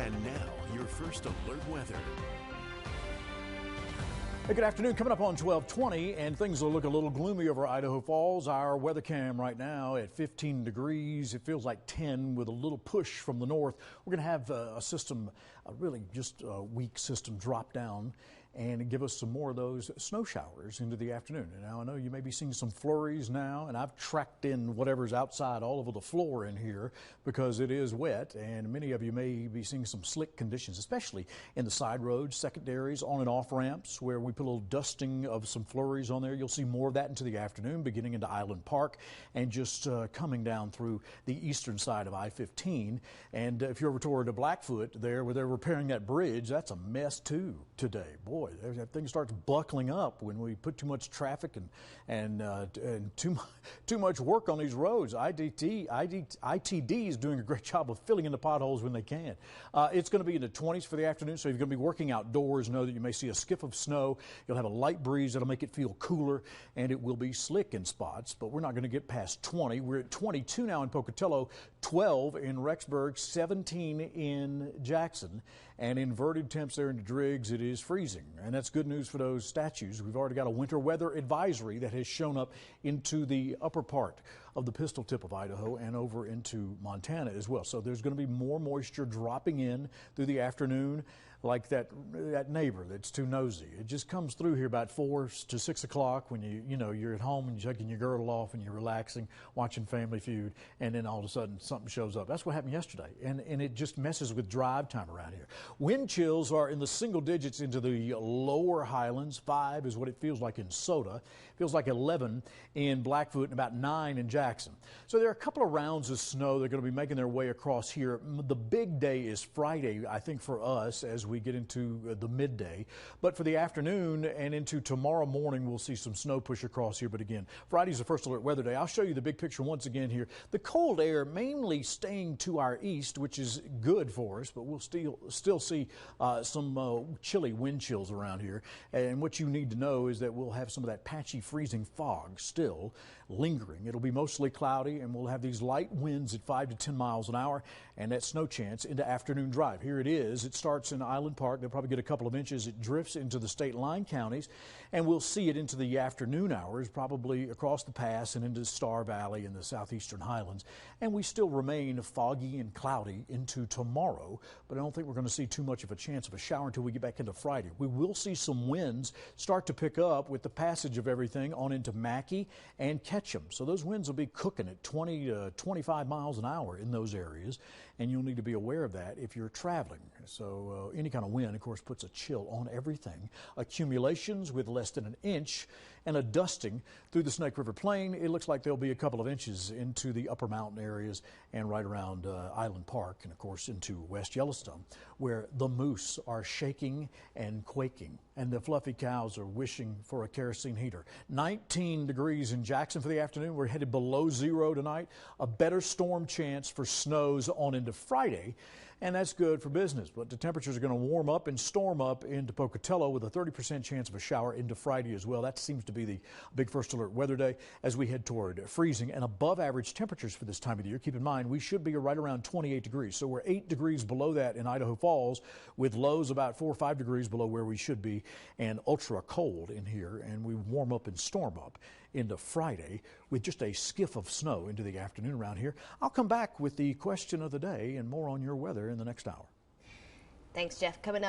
And now, your first alert weather. Hey, good afternoon. Coming up on 12:20, and things will look a little gloomy over Idaho Falls. Our weather cam right now at 15 degrees. It feels like 10 with a little push from the north. We're going to have a system, really just a weak system, drop down and give us some more of those snow showers into the afternoon. And now I know you may be seeing some flurries now, and I've tracked in whatever's outside all over the floor in here because it is wet, and many of you may be seeing some slick conditions, especially in the side roads, secondaries, on and off ramps where we put a little dusting of some flurries on there. You'll see more of that into the afternoon, beginning into Island Park and just coming down through the eastern side of I-15. And if you're over toward Blackfoot there where they're repairing that bridge, that's a mess too today. Boy, that thing starts buckling up when we put too much traffic and too much work on these roads. ITD is doing a great job of filling in the potholes when they can. It's going to be in the 20s for the afternoon, so if you're going to be working outdoors, know that you may see a skiff of snow. You'll have a light breeze that'll make it feel cooler, and it will be slick in spots, but we're not going to get past 20. We're at 22 now in Pocatello, 12 in Rexburg, 17 in Jackson, and inverted temps there in Driggs. It is freezing. And that's good news for those statues. We've already got a winter weather advisory that has shown up into the upper part of the Pistol Tip of Idaho and over into Montana as well. So there's going to be more moisture dropping in through the afternoon, like that neighbor that's too nosy. It just comes through here about 4 to 6 o'clock when you're at home and you're taking your girdle off and you're relaxing, watching Family Feud, and then all of a sudden something shows up. That's what happened yesterday, and it just messes with drive time around here. Wind chills are in the single digits into the lower highlands. 5 is what it feels like in Soda. Feels like 11 in Blackfoot and about 9 in Jackson. So there are a couple of rounds of snow that are going to be making their way across here. The big day is Friday, I think, for us as we get into the midday. But for the afternoon and into tomorrow morning, we'll see some snow push across here. But again, Friday's the first alert weather day. I'll show you the big picture once again here. The cold air mainly staying to our east, which is good for us, but we'll still see some chilly wind chills around here. And what you need to know is that we'll have some of that patchy freezing fog still lingering. It'll be mostly cloudy, and we'll have these light winds at 5 to 10 miles an hour, and that snow chance into afternoon drive. Here it is. It starts in Island Park. They'll probably get a couple of inches. It drifts into the state line counties, and we'll see it into the afternoon hours, probably across the pass and into Star Valley and the southeastern highlands. And we still remain foggy and cloudy into tomorrow, but I don't think we're going to see too much of a chance of a shower until we get back into Friday. We will see some winds start to pick up with the passage of everything on into Mackey and Ketchum. So those winds will be cooking at 20 to 25 miles an hour in those areas, and you'll need to be aware of that if you're traveling. So any kind of wind, of course, puts a chill on everything. Accumulations with less than an inch and a dusting through the Snake River Plain. It looks like there'll be a couple of inches into the upper mountain areas and right around Island Park, and of course into West Yellowstone, where the moose are shaking and quaking and the fluffy cows are wishing for a kerosene heater. 19 degrees in Jackson for the afternoon. We're headed below zero tonight. A better storm chance for snows on into Friday, and that's good for business. But the temperatures are going to warm up and storm up into Pocatello with a 30% chance of a shower into Friday as well. That seems to be the big first alert weather day as we head toward freezing and above average temperatures for this time of the year. Keep in mind, we should be right around 28 degrees. So we're 8 degrees below that in Idaho Falls, with lows about 4 or 5 degrees below where we should be, and ultra cold in here. And we warm up and storm up into Friday with just a skiff of snow into the afternoon around here. I'll come back with the question of the day and more on your weather in the next hour. Thanks, Jeff. Coming up.